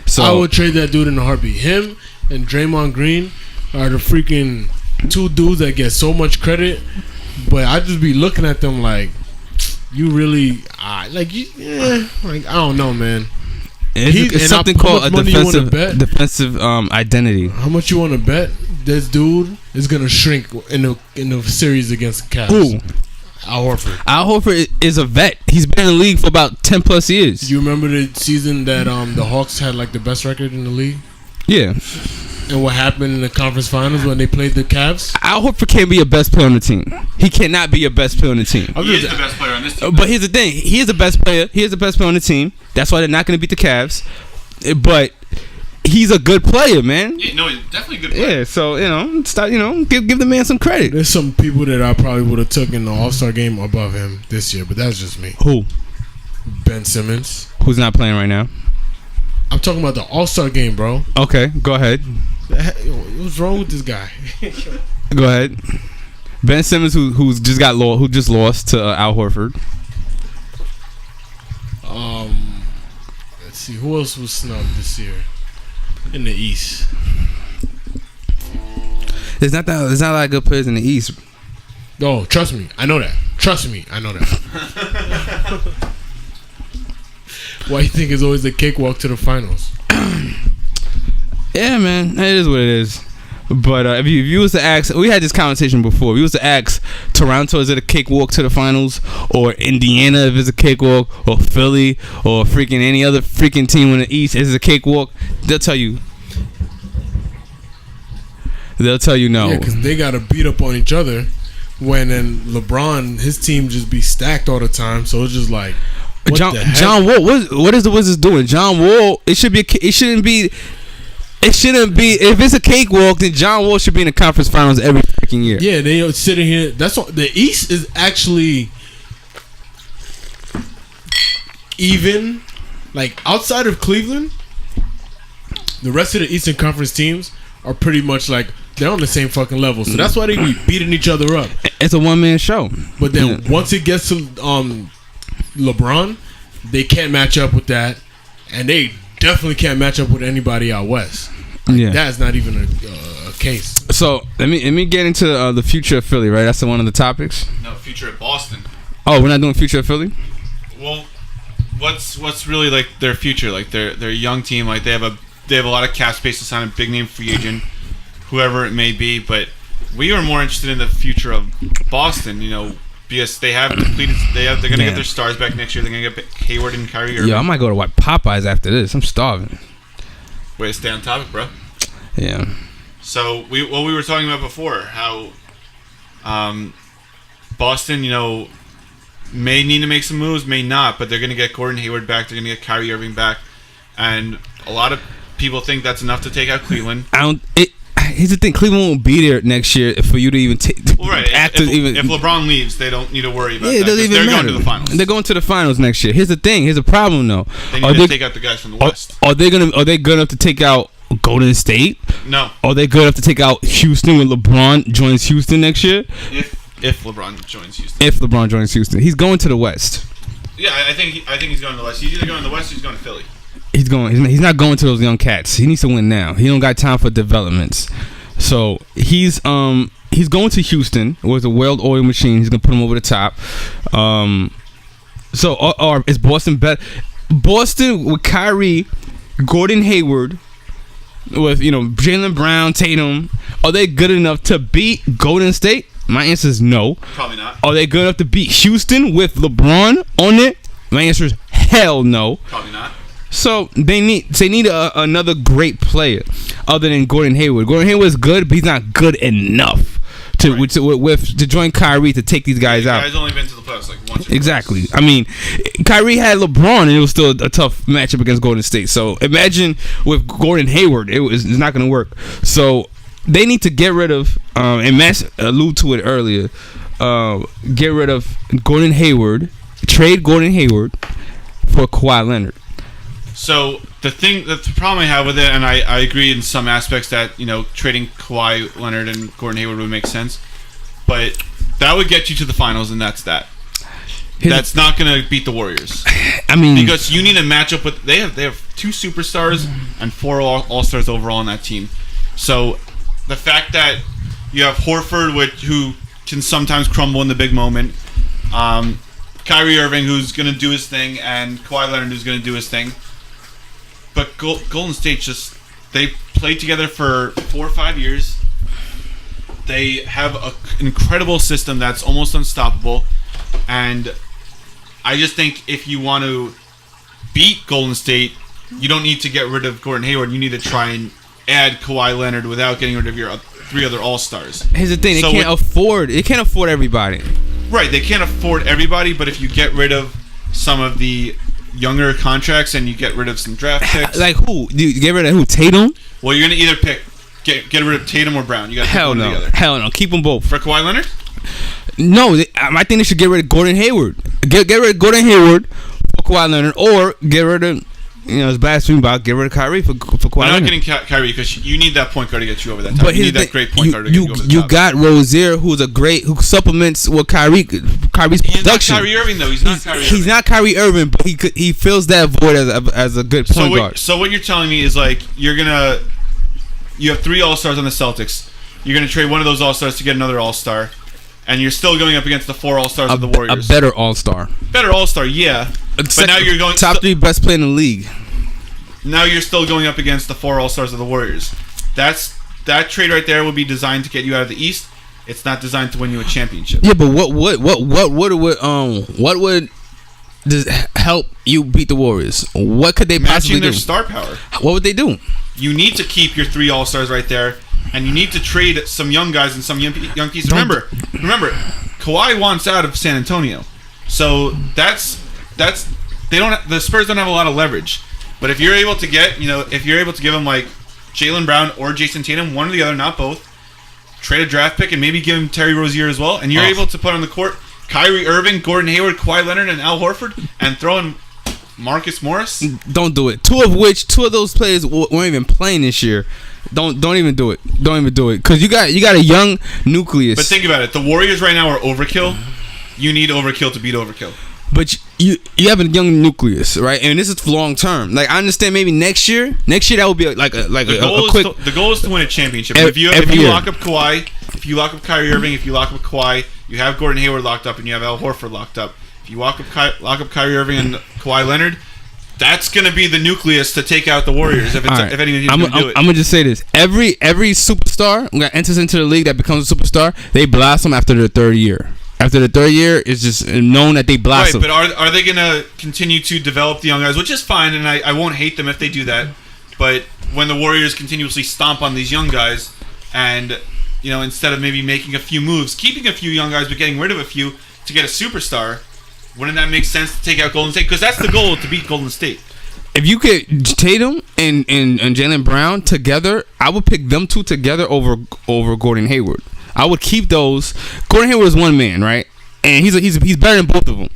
So I would trade that dude in a heartbeat. Him and Draymond Green are the freaking two dudes that get so much credit, but I just be looking at them like, you really, like I don't know, man. It's something called a defensive identity. How much you want to bet this dude is gonna shrink in the series against the Cavs? Who? Al Horford. Al Horford is a vet. He's been in the league for about 10 plus years. You remember the season that the Hawks had like the best record in the league? Yeah. And what happened in the conference finals when they played the Cavs? Al Horford can't be a best player on the team. He cannot be a best player on the team. He is the best player on this team. But here's the thing. He is the best player. He is the best player on the team. That's why they're not going to beat the Cavs. But he's a good player, man. Yeah, no, he's definitely a good player. Yeah, so, give the man some credit. There's some people that I probably would have took in the All-Star game above him this year, but that's just me. Who? Ben Simmons. Who's not playing right now? I'm talking about the All-Star game, bro. Okay, go ahead. What's wrong with this guy? Go ahead. Ben Simmons, who just lost to Al Horford. Let's see, who else was snubbed this year in the East? There's not a lot of good players in the East. Oh, trust me, I know that. Why you think it's always a cakewalk to the finals? Yeah, man, it is what it is. But if you was to ask, we had this conversation before. If you was to ask Toronto, is it a cakewalk to the finals, or Indiana, if it's a cakewalk, or Philly, or freaking any other freaking team in the East, is it a cakewalk? They'll tell you. They'll tell you no. Yeah, because they gotta beat up on each other. When then LeBron, his team just be stacked all the time. So it's just like, what the heck? John Wall, what is the Wizards doing? John Wall, it shouldn't be. If it's a cakewalk, then John Wall should be in the conference finals every freaking year. Yeah, they are sitting here. That's all. The East is actually even. Like outside of Cleveland, the rest of the Eastern Conference teams are pretty much like they're on the same fucking level. So that's why they be beating each other up. It's a one-man show. But then once it gets to LeBron, they can't match up with that, and they definitely can't match up with anybody out west. Yeah, that's not even a case. So let me get into the future of Philly. Right, that's one of the topics. No, future of Boston. Oh, we're not doing future of Philly. Well, what's really like their future? Like they're a young team. Like they have a lot of cap space to sign a big name free agent, whoever it may be. But we are more interested in the future of Boston. Because they have depleted. They're gonna get their stars back next year. They're gonna get Hayward and Kyrie Irving. Yo, I might go to white Popeyes after this. I'm starving. Way to stay on topic, bro. Yeah. So we were talking about before how Boston, may need to make some moves, may not, but they're gonna get Gordon Hayward back. They're gonna get Kyrie Irving back, and a lot of people think that's enough to take out Cleveland. Here's the thing: Cleveland won't be there next year for you to even take. Well, right. If LeBron leaves, they don't need to worry about that. It doesn't even they're matter. Going to the finals. They're going to the finals next year. Here's the thing. Here's the problem, though. They need to take out the guys from the West. Are they good enough to take out Golden State? No. Are they good enough to take out Houston when LeBron joins Houston next year? If LeBron joins Houston. If LeBron joins Houston, he's going to the West. Yeah, I think he's going to the West. He's either going to the West or he's going to Philly. He's not going to those young cats. He needs to win now. He don't got time for developments. So he's going to Houston with a well-oiled machine. He's gonna put him over the top. Or is Boston better? Boston with Kyrie, Gordon Hayward, with Jaylen Brown, Tatum. Are they good enough to beat Golden State? My answer is no. Probably not. Are they good enough to beat Houston with LeBron on it? My answer is hell no. Probably not. So they need another great player other than Gordon Hayward. Gordon Hayward is good, but he's not good enough to join Kyrie to take these guys out. Guy's only been to the playoffs like once. Exactly. I mean, Kyrie had LeBron, and it was still a tough matchup against Golden State. So imagine with Gordon Hayward, it's not going to work. So they need to get rid of, and Matt alluded to it earlier, get rid of Gordon Hayward, trade Gordon Hayward for Kawhi Leonard. So the problem I have with it, and I agree in some aspects that trading Kawhi Leonard and Gordon Hayward would make sense, but that would get you to the finals, and that's that. That's not going to beat the Warriors. I mean, because you need a matchup with they have 2 superstars and 4 all-stars overall on that team. So the fact that you have Horford, who can sometimes crumble in the big moment, Kyrie Irving, who's going to do his thing, and Kawhi Leonard, who's going to do his thing. But Golden State they played together for 4 or 5 years. They have an incredible system that's almost unstoppable, and I just think if you want to beat Golden State, you don't need to get rid of Gordon Hayward. You need to try and add Kawhi Leonard without getting rid of your 3 other All-Stars. Here's the thing: they can't afford everybody. Right, they can't afford everybody, but if you get rid of some of the younger contracts and you get rid of some draft picks, like who? Do you get rid of who? Tatum? Well, you're gonna either get rid of Tatum or Brown. You got to pick one or the other. Hell no, keep them both. For Kawhi Leonard? No, I think they should get rid of Gordon Hayward. Get rid of Gordon Hayward for Kawhi Leonard, or get rid of it's blasphemy about get rid of Kyrie for Kawhi Leonard. I'm not getting Kyrie because you need that point guard to get you over that time. You need that great point guard to get you over the top. You got Rozier, who supplements what Kyrie's He's production. not Kyrie Irving though. He's not Kyrie He's not Kyrie Irving. Irving, but he fills that void as a good point guard. So what you're telling me is like you have 3 All-Stars on the Celtics. You're gonna trade one of those All-Stars to get another All-Star, and you're still going up against the 4 All-Stars of the Warriors. A better All-Star. Better All-Star, yeah. But now you're going top 3 best player in the league. Now you're still going up against the 4 All-Stars of the Warriors. That trade right there will be designed to get you out of the East. It's not designed to win you a championship. Yeah, but what would help you beat the Warriors? What could they possibly do? Matching their star power. What would they do? You need to keep your 3 All-Stars right there, and you need to trade some young guys and some young pieces. Remember, Kawhi wants out of San Antonio, so the Spurs don't have a lot of leverage. But if you're able to give them like Jaylen Brown or Jason Tatum, one or the other, not both, trade a draft pick and maybe give him Terry Rozier as well, and you're able to put on the court Kyrie Irving, Gordon Hayward, Kawhi Leonard, and Al Horford, and throw in Marcus Morris. Don't do it. Two of those players weren't even playing this year. Don't even do it. Don't even do it because you got a young nucleus. But think about it. The Warriors right now are overkill. You need overkill to beat overkill. But you have a young nucleus, right? And this is long term. Like I understand, maybe next year that would be the goal is to win a championship. If you lock up Kawhi, if you lock up Kyrie Irving, if you lock up Kawhi, you have Gordon Hayward locked up, and you have Al Horford locked up. If you lock up Kyrie Irving and Kawhi Leonard, that's going to be the nucleus to take out the Warriors. If anybody's going to do it, I'm gonna just say this: every superstar that enters into the league that becomes a superstar, they blossom after their 3rd year. After the 3rd year, it's just known that they blossom. Right, but are they going to continue to develop the young guys, which is fine, and I won't hate them if they do that. But when the Warriors continuously stomp on these young guys, and instead of maybe making a few moves, keeping a few young guys but getting rid of a few to get a superstar, wouldn't that make sense to take out Golden State? Because that's the goal, to beat Golden State. If you get Tatum and Jaylen Brown together, I would pick them 2 together over Gordon Hayward. I would keep those. Gordon Hayward is one man, right? And he's better than both of them.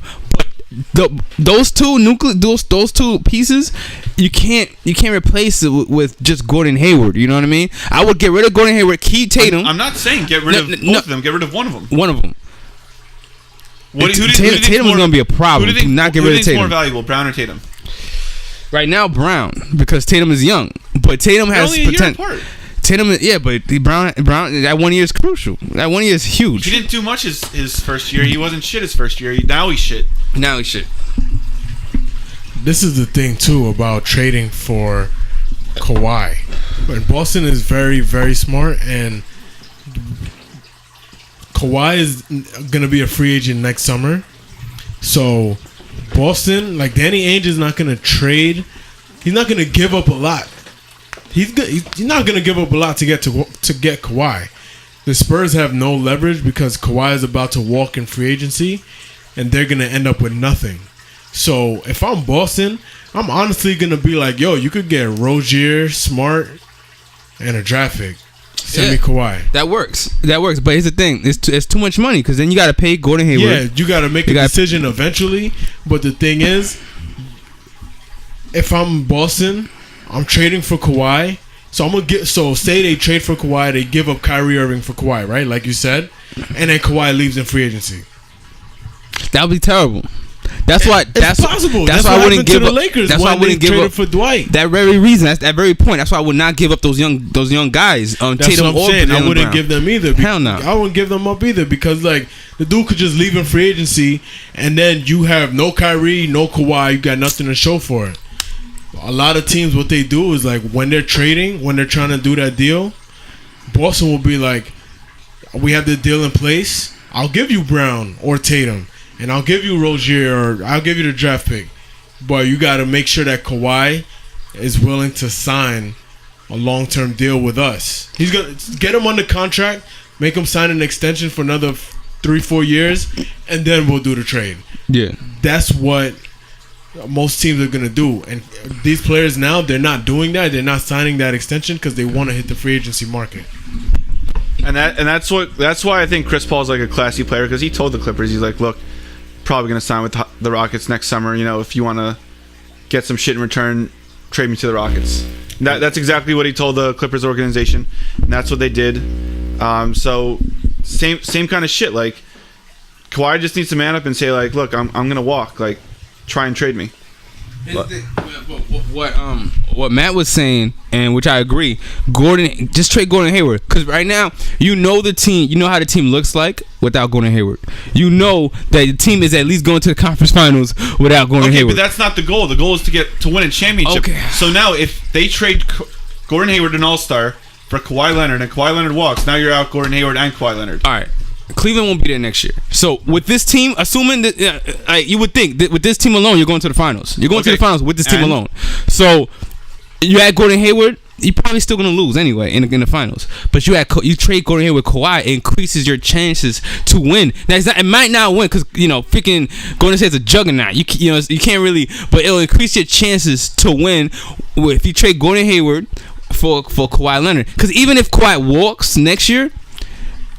But those two pieces, you can't replace it with just Gordon Hayward. You know what I mean? I would get rid of Gordon Hayward, keep Tatum. I'm not saying get rid of both of them. Get rid of one of them. One of them. Tatum is going to be a problem. Who do you not get rid of Tatum. More valuable, Brown or Tatum? Right now, Brown, because Tatum is young, but Tatum has potential. Tatum, but Brown, that 1 year is crucial. That 1 year is huge. He didn't do much his first year. He wasn't shit his first year. Now he's shit. This is the thing too about trading for Kawhi. But Boston is very, very smart, and Kawhi is gonna be a free agent next summer. So Boston, like Danny Ainge, is not gonna trade. He's not gonna give up a lot. He's not gonna give up a lot to get Kawhi. The Spurs have no leverage because Kawhi is about to walk in free agency, and they're gonna end up with nothing. So if I'm Boston, I'm honestly gonna be like, yo, you could get Rozier, Smart, and a draft pick. Send me Kawhi. That works. But here's the thing: it's too much money because then you got to pay Gordon Hayward. Yeah, you got to make a decision eventually. But the thing is, if I'm Boston, I'm trading for Kawhi. So I'm gonna get. So say they trade for Kawhi, they give up Kyrie Irving for Kawhi, right? Like you said, and then Kawhi leaves in free agency. That would be terrible. That's why. It's possible. That's why I wouldn't give to the up. Lakers. That's why I wouldn't give up for Dwight. That very reason. That's that very point. That's why I would not give up those young guys. That's Tatum what I'm saying. I wouldn't Brown. give them either. Hell no. I wouldn't give them up either because like the dude could just leave in free agency, and then you have no Kyrie, no Kawhi. You got nothing to show for it. A lot of teams, what they do is like when they're trading, when they're trying to do that deal, Boston will be like, "We have the deal in place. I'll give you Brown or Tatum, and I'll give you Rozier, or I'll give you the draft pick, but you got to make sure that Kawhi is willing to sign a long-term deal with us. He's gonna get him under contract, make him sign an extension for another 3-4 years, and then we'll do the trade." Yeah. That's what most teams are gonna do, and these players now, they're not doing that. They're not signing that extension because they want to hit the free agency market. And that's why I think Chris Paul's like a classy player, because he told the Clippers, he's like, look, probably gonna sign with the Rockets next summer. You know, if you want to get some shit in return, trade me to the Rockets. That's exactly what he told the Clippers organization, and that's what they did. So same kind of shit. Like Kawhi just needs to man up and say like, look, I'm gonna walk. Like, try and trade me. What Matt was saying, and which I agree, just trade Gordon Hayward, because right now you know the team, you know how the team looks like without Gordon Hayward. You know that the team is at least going to the conference finals without Gordon Hayward. But that's not the goal. The goal is to win a championship. Okay. So now if they trade Gordon Hayward, an All-Star, for Kawhi Leonard, and Kawhi Leonard walks, now you're out Gordon Hayward and Kawhi Leonard. All right. Cleveland won't be there next year. So with this team, assuming that you would think that with this team alone, you're going to the finals. You're going to the finals with this team alone. So you add Gordon Hayward, you're probably still going to lose anyway in the finals. But you trade Gordon Hayward with Kawhi, it increases your chances to win. Now it might not win because freaking Golden State's a juggernaut. You can't really, but it'll increase your chances to win if you trade Gordon Hayward for Kawhi Leonard. Because even if Kawhi walks next year,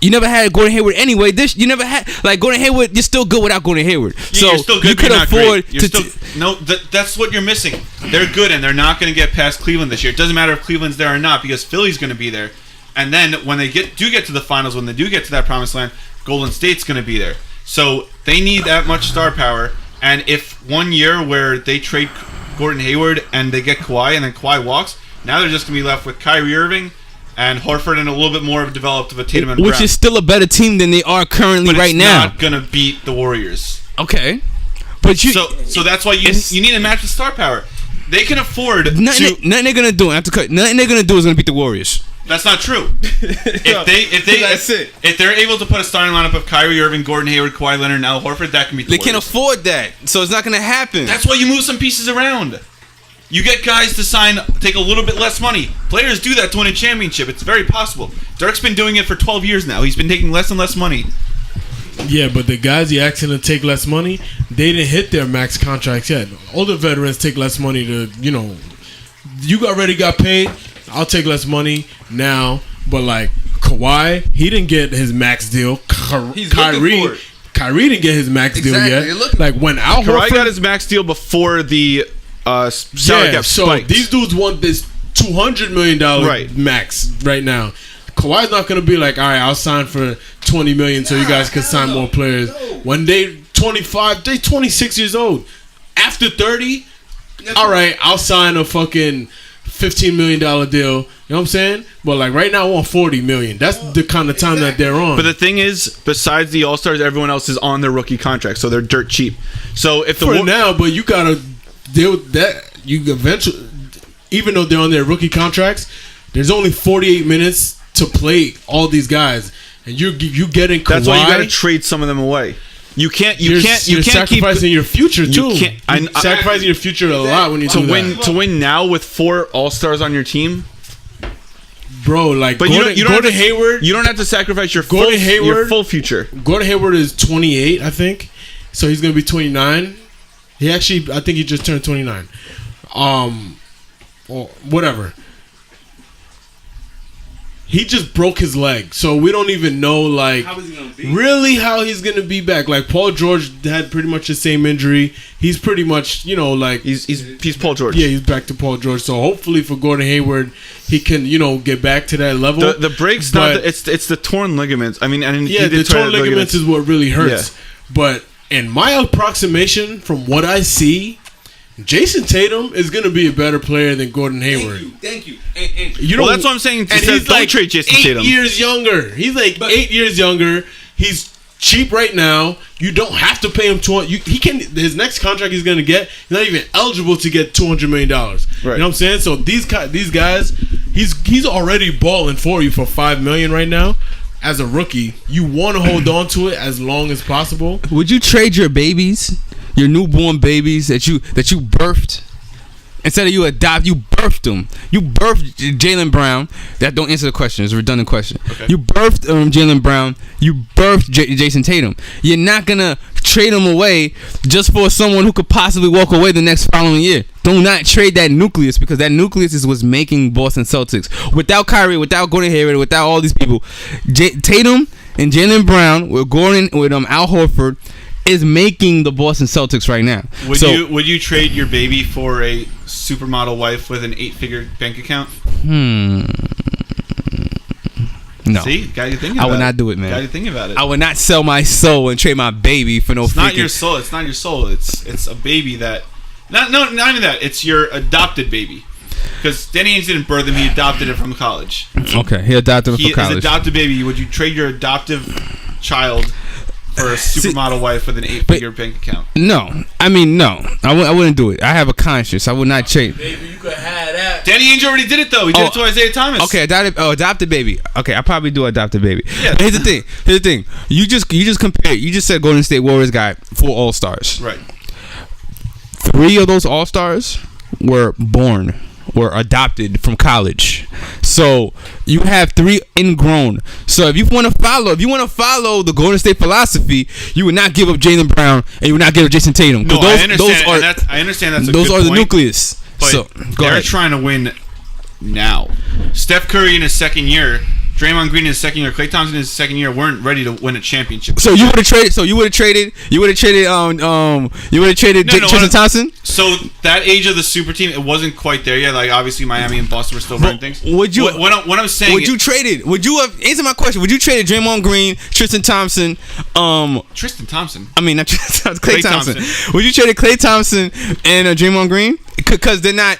you never had Gordon Hayward anyway. You never had Gordon Hayward. You're still good without Gordon Hayward. So you're still good, you could afford to. That's what you're missing. They're good, and they're not going to get past Cleveland this year. It doesn't matter if Cleveland's there or not, because Philly's going to be there. And then when they do get to the finals, when they do get to that promised land, Golden State's going to be there. So they need that much star power. And if 1 year where they trade Gordon Hayward and they get Kawhi, and then Kawhi walks, now they're just going to be left with Kyrie Irving and Horford, and a little bit more of developed of a Tatum and Brown. Which is still a better team than they are currently right now. Not gonna beat the Warriors. Okay, but so that's why you need to match the star power. They can afford nothing they're gonna do. I have to cut. Nothing they're gonna do is gonna beat the Warriors. That's not true. If they're able to put a starting lineup of Kyrie Irving, Gordon Hayward, Kawhi Leonard, and Al Horford, that can beat the Warriors. They can't afford that, so it's not gonna happen. That's why you move some pieces around. You get guys to take a little bit less money. Players do that to win a championship. It's very possible. Dirk's been doing it for 12 years now. He's been taking less and less money. Yeah, but the guys you're asking to take less money, they didn't hit their max contracts yet. Older veterans take less money to, you already got paid. I'll take less money now. But like Kawhi, he didn't get his max deal. Kyrie didn't get his max deal yet. Like when Al Horford got his max deal before the salary cap spiked. These dudes want this $200 million max right now. Kawhi's not gonna be like, all right, I'll sign for $20 million so you guys can sign more players. When they 25, they 26 years old. After 30, all right, I'll sign a fucking $15 million deal. You know what I'm saying? But like right now, I want $40 million. That's the kind of time that they're on. But the thing is, besides the All-Stars, everyone else is on their rookie contract, so they're dirt cheap. So if for now, but you gotta deal with that. You eventually, even though they're on their rookie contracts, there's only 48 minutes to play all these guys, and you getting Kawhi. That's why you gotta trade some of them away. You can't sacrificing your future too. Sacrificing your future a lot when you do that. To win now with 4 All-Stars on your team, bro. Like, but Gordon Hayward, you don't have to sacrifice your full future. Gordon Hayward is 28, I think, so he's gonna be 29. I think he just turned 29. Or whatever. he just broke his leg, so we don't even know like How is he gonna be? really how he's gonna be back. Like Paul George had pretty much the same injury. He's pretty much like He's Paul George. yeah, he's back to Paul George. So hopefully for Gordon Hayward, he can get back to that level. The break's But- not. It's the torn ligaments. I mean, and yeah, he the did try torn ligaments is what really hurts. But in my approximation, from what I see, Jason Tatum is going to be a better player than Gordon Hayward. Thank you. You Well, know, that's what I'm saying. And he's Don't like trade Jason 8 Tatum. years younger. He's like 8 years younger. He's cheap right now. You don't have to pay him he can. His next contract he's going to get. He's not even eligible to get $200 million. Right. You know what I'm saying? So these guys, he's already balling for you for $5 million right now. As a rookie, you want to hold on to it as long as possible. Would you trade your babies, your newborn babies that you birthed? Instead of you birthed them. You birthed Jaylen Brown. That don't answer the question. It's a redundant question. Okay. You birthed Jaylen Brown. You birthed Jason Tatum. You're not gonna trade them away just for someone who could possibly walk away the next following year. Do not trade that nucleus, because that nucleus is what's making Boston Celtics. Without Kyrie, without Gordon Hayward, without all these people, Tatum and Jaylen Brown with Al Horford is making the Boston Celtics right now. Would you trade your baby for a supermodel wife with an 8-figure bank account? No. See, got you thinking about it. I would not do it, man. Got you thinking about it. I would not sell my soul and trade my baby for no. It's not freaking- your soul. It's not your soul. It's a baby that. Not even that. It's your adopted baby. Because Danny Ainge didn't birth him. He adopted it from college. Okay, he adopted him for college. His adopted baby. Would you trade your adoptive child for a supermodel wife with an 8-figure bank account? No, I mean no. I wouldn't do it. I have a conscience. I would not trade. Baby, you could have that. Danny Ainge already did it though. He did it to Isaiah Thomas. Okay, adopted baby. Okay, I probably do adopted baby. Yeah. But here's the thing. You just compared. You just said Golden State Warriors got 4 All-Stars. Right. 3 of those All-Stars were adopted from college. So you have 3 ingrown. So if you want to follow the Golden State philosophy, you would not give up Jaylen Brown and you would not give up Jason Tatum. No, I understand. I understand that's a those good are the point, nucleus. But So go they're ahead. trying to win now. Steph Curry in his second year, Draymond Green in his second year, Klay Thompson in his second year weren't ready to win a championship. So you would have traded. Tristan Thompson. So that age of the super team, it wasn't quite there yet. Like obviously Miami and Boston were still running things. Would you? What I'm saying? Would you trade it? Would you have answer my question? Would you trade Draymond Green, Tristan Thompson? Tristan Thompson. I mean, not Tristan Thompson. Klay Klay Thompson. Would you trade Klay Thompson and Draymond Green? Because they're not